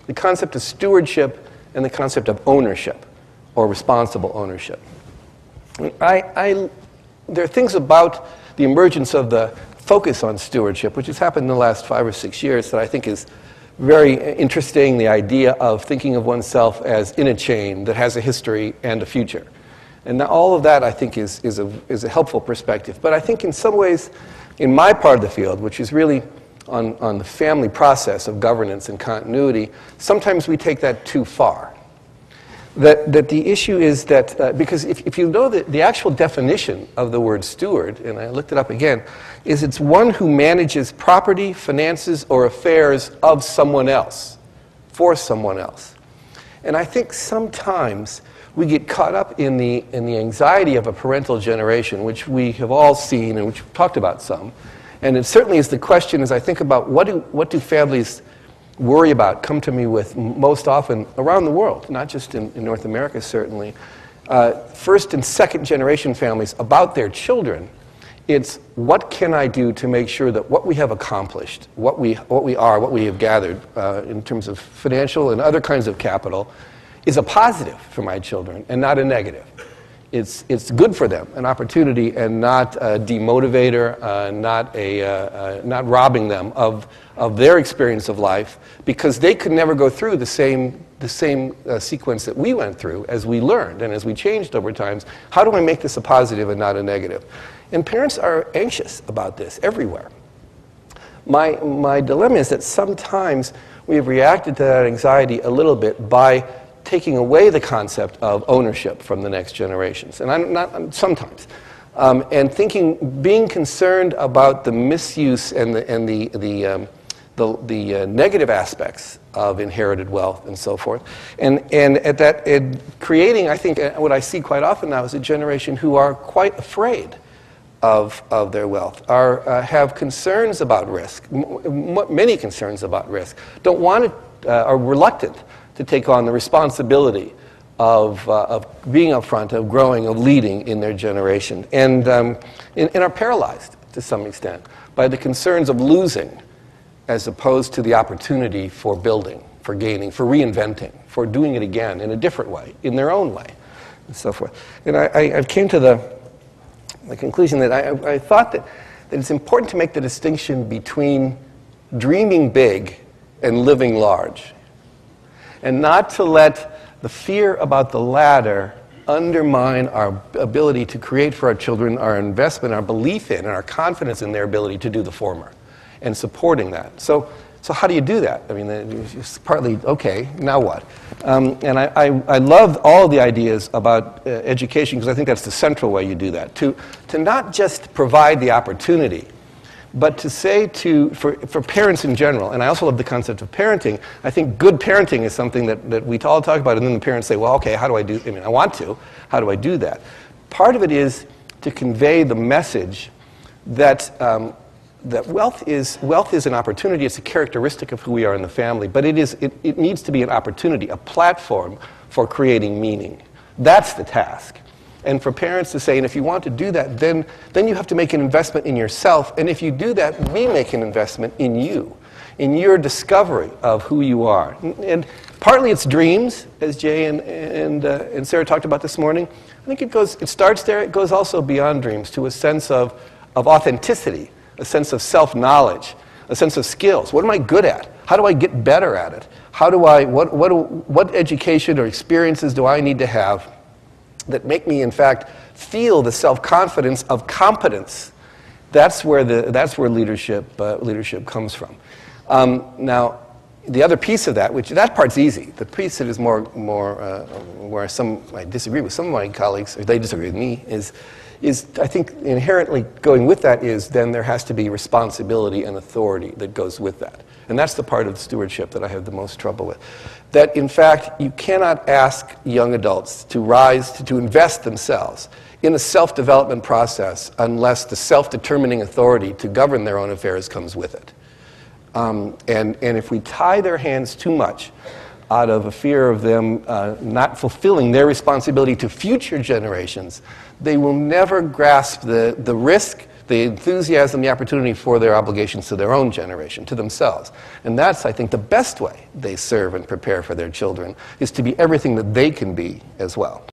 the concept of stewardship and the concept of ownership, or responsible ownership. There are things about the emergence of the focus on stewardship, which has happened in the last 5 or 6 years, that I think is very interesting. The idea of thinking of oneself as in a chain that has a history and a future. And all of that, I think, is a helpful perspective. But I think in some ways, in my part of the field, which is really on the family process of governance and continuity, sometimes we take that too far. That the issue is that, because if you know the actual definition of the word steward, and I looked it up again, is it's one who manages property, finances, or affairs of someone else, for someone else. And I think sometimes we get caught up in the anxiety of a parental generation, which we have all seen and which we've talked about some. And it certainly is the question, as I think about what do families worry about, come to me with most often around the world, not just in North America certainly, first and second generation families about their children. It's what can I do to make sure that what we have accomplished, what we have gathered in terms of financial and other kinds of capital, is a positive for my children and not a negative. It's good for them, an opportunity, and not a demotivator, not robbing them of their experience of life, because they could never go through the same sequence that we went through as we learned and as we changed over time. How do I make this a positive and not a negative? And parents are anxious about this everywhere. My dilemma is that sometimes we have reacted to that anxiety a little bit by taking away the concept of ownership from the next generations, and sometimes, and being concerned about the misuse and the negative aspects of inherited wealth and so forth, and at that creating, I think, what I see quite often now is a generation who are quite afraid of their wealth, have concerns about risk, many concerns about risk, don't want to, are reluctant to take on the responsibility of being up front, of growing, of leading in their generation, and are paralyzed to some extent by the concerns of losing as opposed to the opportunity for building, for gaining, for reinventing, for doing it again in a different way, in their own way, and so forth. And I came to the conclusion that I thought that it's important to make the distinction between dreaming big and living large, and not to let the fear about the latter undermine our ability to create for our children our investment, our belief in, and our confidence in their ability to do the former, and supporting that. So how do you do that? I mean, it's partly, okay, now what? And I love all the ideas about education, because I think that's the central way you do that. To not just provide the opportunity, but to say for parents in general, and I also love the concept of parenting. I think good parenting is something that we all talk about, and then the parents say, well, okay, how do I do, I mean, I want to, how do I do that? Part of it is to convey the message that wealth is an opportunity. It's a characteristic of who we are in the family, but it needs to be an opportunity, a platform for creating meaning. That's the task. And for parents to say, and if you want to do that, then you have to make an investment in yourself. And if you do that, we make an investment in you, in your discovery of who you are. And partly it's dreams, as Jay and Sarah talked about this morning. I think it starts there. It goes also beyond dreams to a sense of authenticity, a sense of self-knowledge, a sense of skills. What am I good at? How do I get better at it? What education or experiences do I need to have that make me, in fact, feel the self-confidence of competence? That's where leadership comes from. Now, the other piece of that, that part's easy. The piece that is more where I disagree with some of my colleagues, or they disagree with me, is I think inherently going with that is then there has to be responsibility and authority that goes with that. And that's the part of stewardship that I have the most trouble with. That, in fact, you cannot ask young adults to rise, to invest themselves in a self-development process unless the self-determining authority to govern their own affairs comes with it. And if we tie their hands too much out of a fear of them not fulfilling their responsibility to future generations, they will never grasp the risk, the enthusiasm, the opportunity for their obligations to their own generation, to themselves. And that's, I think, the best way they serve and prepare for their children, is to be everything that they can be as well.